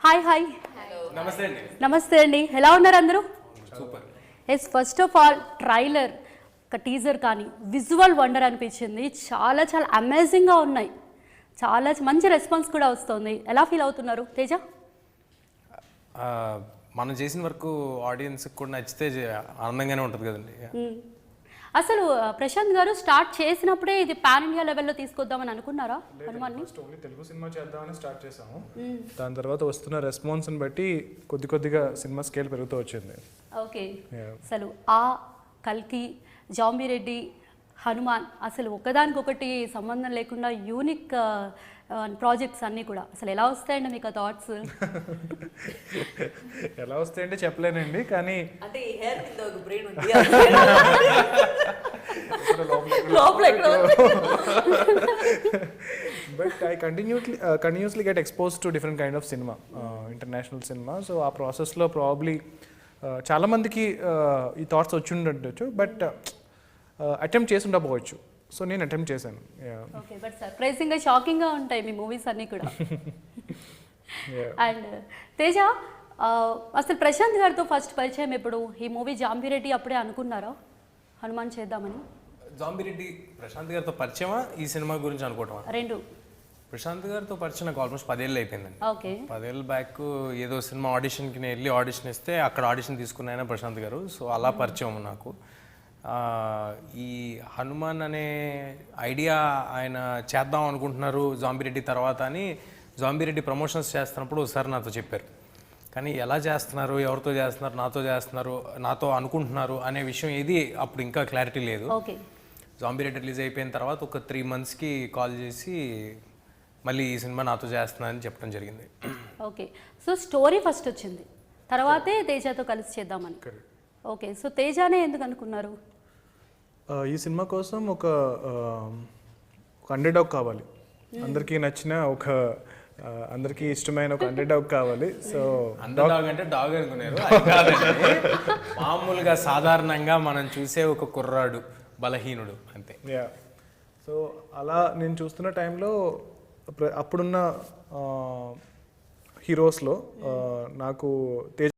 Hi hi నమస్తే అండి. నమస్తే అండి, ఎలా ఉన్నారు అందరూ? Super. Yes, first of all trailer ఒక టీజర్ కానీ విజువల్ వండర్ అనిపించింది. చాలా చాలా అమేజింగ్గా ఉన్నాయి. చాలా మంచి రెస్పాన్స్ కూడా వస్తుంది. ఎలా ఫీల్ అవుతున్నారు తేజ? మనం చేసిన వరకు ఆడియన్స్కి కూడా నచ్చితే ఆనందంగానే ఉంటుంది కదండి. అసలు ప్రశాంత్ గారు స్టార్ట్ చేసినప్పుడే ఇది పాన్ ఇండియా లెవెల్లో తీసుకొద్దామని అనుకున్నారా హనుమాన్ని? ఓన్లీ తెలుగు సినిమా చేద్దామని స్టార్ట్ చేసాము. దాని తర్వాత వస్తున్న రెస్పాన్స్ని బట్టి కొద్దిగా సినిమా స్కేల్ పెరుగుతూ వచ్చింది. ఓకే, అసలు ఆ కల్కి, జాంబిరెడ్డి, హనుమాన్ అసలు ఒకదానికొకటి సంబంధం లేకుండా యూనిక్ ప్రాజెక్ట్స్ అన్నీ కూడా అసలు ఎలా వస్తాయండి మీకు ఆ థాట్స్? ఎలా వస్తాయంటే చెప్పలేనండి, కానీ అంటే ఈ హెయిర్ కింద ఒక బ్రెయిన్ ఉంది. లోపల ఎక్కడో but I continuously get expose to different kind of cinema, international cinema. So ఆ ప్రాసెస్లో ప్రాబ్లీ చాలామందికి ఈ థాట్స్ వచ్చి ఉండొచ్చు, బట్ అటెంప్ట్ చేసి ఉండకపోవచ్చు. సో నేను అటెంప్ట్ చేశాను. ఓకే, బట్ సర్ప్రైజింగ్గా షాకింగ్గా ఉంటాయి మీ మూవీస్ అన్నీ కూడా. అండ్ తేజ, అసలు ప్రశాంత్ గారితో ఫస్ట్ పరిచయం ఎప్పుడు? ఈ మూవీ జాంబిరెడ్డి అప్పుడే అనుకున్నారా హనుమాన్ చేద్దామని? జాంబిరెడ్డి ప్రశాంత్ గారితో పరిచయమా ఈ సినిమా గురించి అనుకోవటమా? రెండు. ప్రశాంత్ గారితో పరిచయం నాకు ఆల్మోస్ట్ 10 ఏళ్ళు అయిపోయిందండి. ఓకే, 10 ఏళ్ళ బ్యాక్ ఏదో సినిమా ఆడిషన్కి నేను వెళ్ళి ఆడిషన్ ఇస్తే అక్కడ ఆడిషన్ తీసుకున్న ఆయన ప్రశాంత్ గారు. సో అలా పరిచయం నాకు. ఈ హనుమాన్ అనే ఐడియా ఆయన చేద్దాం అనుకుంటున్నారు జాంబిరెడ్డి తర్వాత అని జాంబిరెడ్డి ప్రమోషన్స్ చేస్తున్నప్పుడు ఒకసారి నాతో చెప్పారు. కానీ ఎలా చేస్తున్నారు, ఎవరితో చేస్తున్నారు, నాతో అనుకుంటున్నారు అనే విషయం ఏది అప్పుడు ఇంకా క్లారిటీ లేదు. ఓకే. జాంబిరెడ్డి రిలీజ్ అయిపోయిన తర్వాత ఒక 3 monthsకి కాల్ చేసి మళ్ళీ ఈ సినిమా నాతో చేస్తున్నా అని చెప్పడం జరిగింది. ఓకే, సో స్టోరీ ఫస్ట్ వచ్చింది, తర్వాతే తేజతో కలిసి చేద్దామని. ఓకే, సో తేజానే ఎందుకు అనుకున్నారు? ఈ సినిమా కోసం ఒక అండర్ డాగ్ కావాలి, అందరికీ నచ్చిన అందరికీ ఇష్టమైన ఒక అండర్ డాగ్ కావాలి. సో అండర్ డాగ్ అంటే డాగ్ అనుకున్నారు, అది కాదండి. మామూలుగా సాధారణంగా మనం చూసే ఒక కుర్రాడు, బలహీనుడు అంతే. సో అలా నేను చూస్తున్న టైంలో అప్పుడున్న హీరోస్లో నాకు తేజ